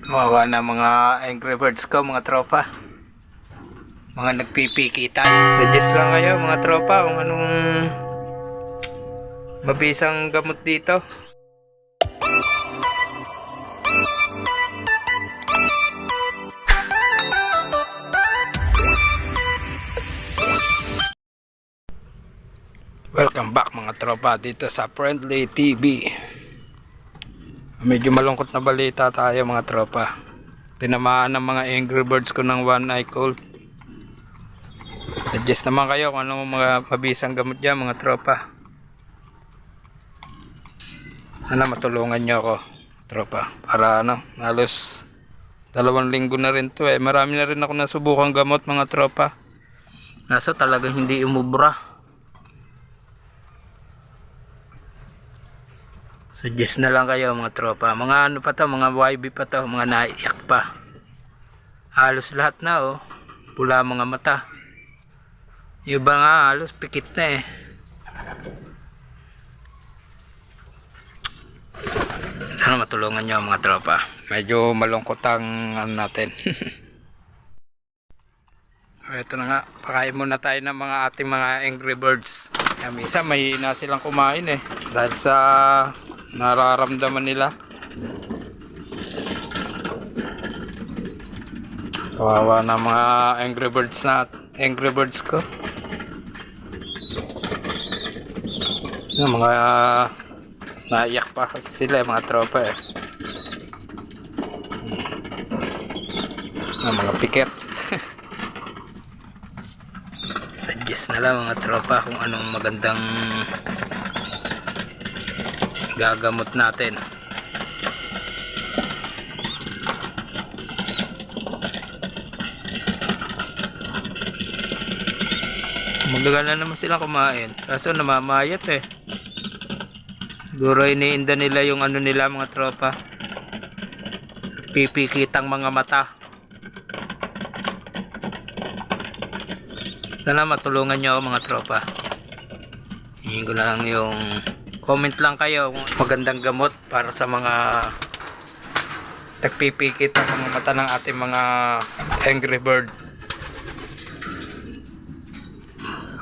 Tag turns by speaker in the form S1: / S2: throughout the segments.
S1: Wawa na mga Angry Birds ko, mga tropa. Mga nagpipikitan. Suggest lang kayo mga tropa kung anong mabisang gamot dito. Welcome back mga tropa dito sa Friendly TV. Medyo malungkot na balita tayo mga tropa. Tinamaan ng mga Angry Birds ko ng one eye cold. Suggest naman kayo kung anong mga mabisang gamot dyan mga tropa. Sana matulungan nyo ako tropa. Para halos 2 linggo na rin to Marami na rin ako nasubukang gamot mga tropa. Nasa talagang hindi umubra. Suggest na lang kayo mga tropa. Mga ano pa to, mga YB pa to, mga naiyak pa. Halos lahat na pula mga mata. Yung iba nga halos pikit na Sana matulungan nyo mga tropa. Medyo malungkot ang natin. Ito na nga, pakain muna tayo ng mga ating mga Angry Birds. Misa may na silang kumain dahil sa nararamdaman nila. Kawawa na mga Angry Birds ko. Yung mga naiyak pa kasi sila mga tropa mga piket. Suggest na lang mga tropa kung anong magandang gagamot natin. Magagala naman sila kumain kaso namamayat siguro iniinda nila yung ano nila mga tropa, pipikitang mga mata. Sana matulungan nyo mga tropa. Hingin ko na lang yung comment lang kayo kung magandang gamot para sa mga nagpipikit ang mga mata ng ating mga Angry Bird.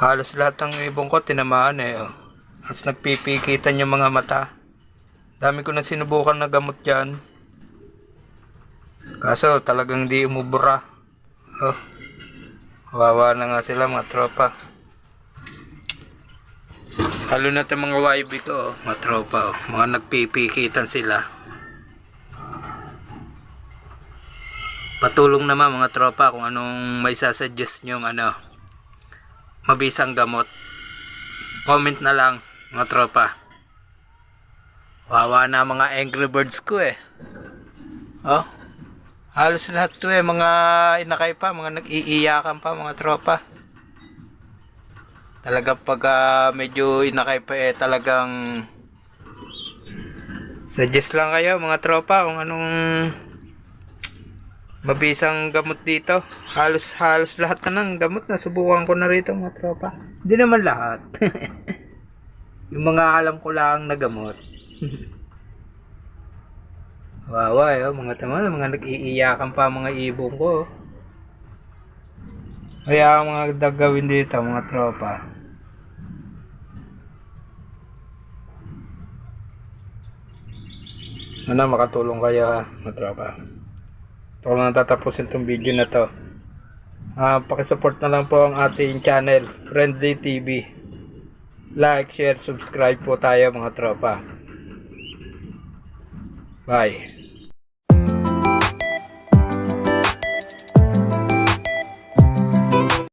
S1: Halos lahat ng ibong ko tinamaan As nagpipikitan yung mga mata. Dami ko na sinubukan na gamot dyan. Kaso talagang di umubra. Wawa na nga sila mga tropa. Lalo na itong mga YB ko mga tropa mga nagpipikitan sila. Patulong naman mga tropa kung anong may sasuggest nyo mabisang gamot. Comment na lang mga tropa. Wawa na mga Angry Birds ko halos lahat to mga inakay pa, mga nag-iiyakan pa mga tropa. Talaga pag medyo inakay pa talagang suggest lang kayo mga tropa kung anong mabisang gamot dito. Halos lahat na ng gamot na subukan ko na rito mga tropa. Hindi naman lahat. Yung mga alam ko lang na gamot. Wawa mga tama, mga nag-iiyakan pa mga ibong ko. Kaya mga gagawin dito mga tropa, sana makatulong kayo mga tropa. Ito ko lang tatapusin itong video na to. Pakisupport na lang po ang ating channel Friendly TV. Like, share, subscribe po tayo mga tropa. Bye.